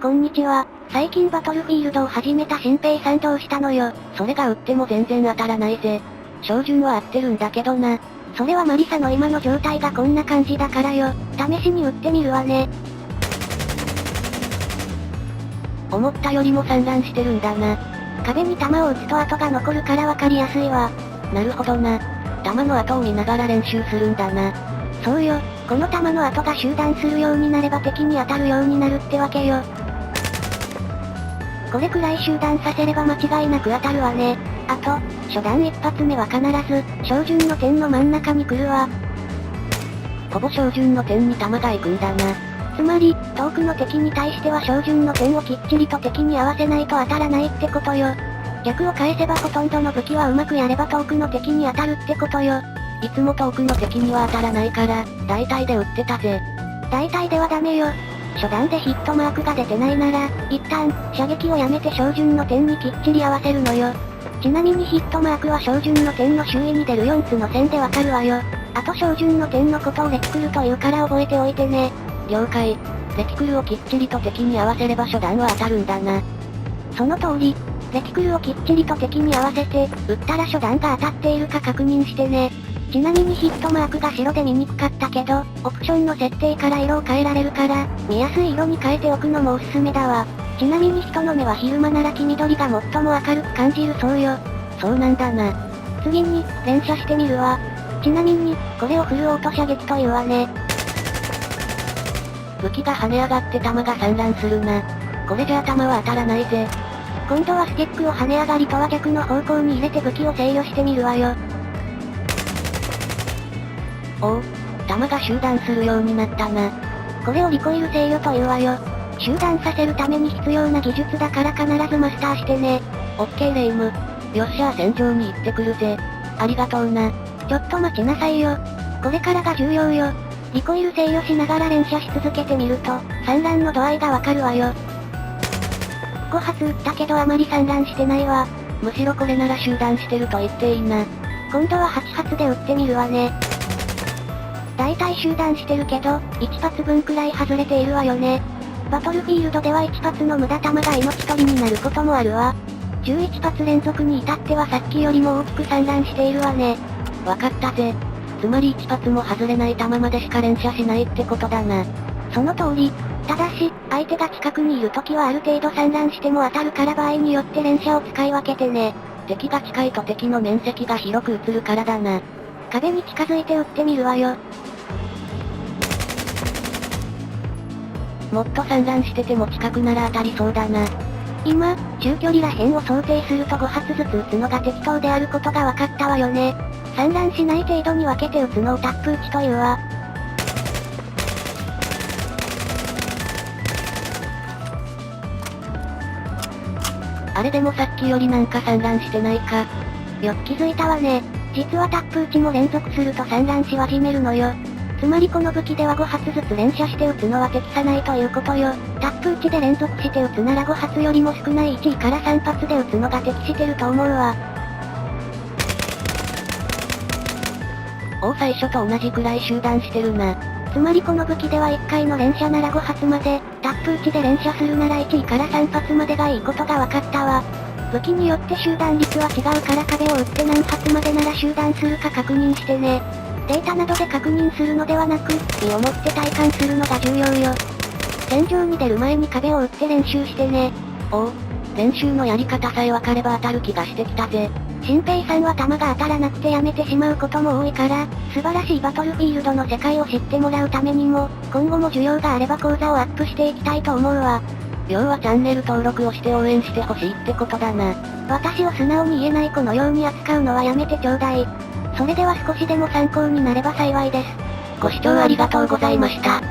こんにちは。最近バトルフィールドを始めた新平さんどうしたのよ。それが撃っても全然当たらないぜ。照準は合ってるんだけどな。それはマリサの今の状態がこんな感じだからよ。試しに撃ってみるわね。思ったよりも散乱してるんだな。壁に弾を撃つと跡が残るからわかりやすいわ。なるほどな。弾の跡を見ながら練習するんだな。そうよ。この弾の跡が集団するようになれば敵に当たるようになるってわけよ。これくらい集団させれば間違いなく当たるわね。あと、初弾一発目は必ず、照準の点の真ん中に来るわ。ほぼ照準の点に弾が行くんだな。つまり、遠くの敵に対しては照準の点をきっちりと敵に合わせないと当たらないってことよ。逆を返せばほとんどの武器はうまくやれば遠くの敵に当たるってことよ。いつも遠くの敵には当たらないから、大体で撃ってたぜ。大体ではダメよ。初弾でヒットマークが出てないなら、一旦、射撃をやめて照準の点にきっちり合わせるのよ。ちなみにヒットマークは照準の点の周囲に出る4つの線でわかるわよ。あと照準の点のことをレティクルというから覚えておいてね。了解。レティクルをきっちりと敵に合わせれば初弾は当たるんだな。その通り。レティクルをきっちりと敵に合わせて、撃ったら初弾が当たっているか確認してね。ちなみにヒットマークが白で見にくかったけど、オプションの設定から色を変えられるから、見やすい色に変えておくのもおすすめだわ。ちなみに人の目は昼間なら黄緑が最も明るく感じるそうよ。そうなんだな。次に、連射してみるわ。ちなみに、これをフルオート射撃というわね。武器が跳ね上がって弾が散乱するな。これじゃ弾は当たらないぜ。今度はスティックを跳ね上がりとは逆の方向に入れて武器を制御してみるわよ。おう、弾が集団するようになったな。これをリコイル制御というわよ。集団させるために必要な技術だから必ずマスターしてね。オッケーレイム。よっしゃ戦場に行ってくるぜ。ありがとうな。ちょっと待ちなさいよ。これからが重要よ。リコイル制御しながら連射し続けてみると、散乱の度合いがわかるわよ。5発撃ったけどあまり散乱してないわ。むしろこれなら集団してると言っていいな。今度は8発で撃ってみるわね。だいたい集団してるけど、1発分くらい外れているわよね。バトルフィールドでは1発の無駄弾が命取りになることもあるわ。11発連続に至ってはさっきよりも大きく散乱しているわね。わかったぜ。つまり1発も外れない弾までしか連射しないってことだな。その通り。ただし、相手が近くにいる時はある程度散乱しても当たるから場合によって連射を使い分けてね。敵が近いと敵の面積が広く映るからだな。壁に近づいて撃ってみるわよ。もっと散乱してても近くなら当たりそうだな。今、中距離ら辺を想定すると5発ずつ撃つのが適当であることが分かったわよね。散乱しない程度に分けて撃つのをタップ撃ちというわ。あれでもさっきよりなんか散乱してないか。よく気づいたわね。実はタップ撃ちも連続すると散乱し始めるのよ。つまりこの武器では5発ずつ連射して撃つのは適さないということよ。タップ撃ちで連続して撃つなら5発よりも少ない1から3発で撃つのが適してると思うわ。おお、最初と同じくらい集団してるな。つまりこの武器では1回の連射なら5発まで、タップ撃ちで連射するなら1から3発までがいいことが分かったわ。武器によって集団率は違うから壁を撃って何発までなら集団するか確認してね。データなどで確認するのではなく、身をもって体感するのが重要よ。戦場に出る前に壁を撃って練習してね。おう、練習のやり方さえ分かれば当たる気がしてきたぜ。新平さんは弾が当たらなくてやめてしまうことも多いから、素晴らしいバトルフィールドの世界を知ってもらうためにも、今後も需要があれば講座をアップしていきたいと思うわ。要はチャンネル登録をして応援してほしいってことだな。私を素直に言えない子のように扱うのはやめてちょうだい。それでは少しでも参考になれば幸いです。ご視聴ありがとうございました。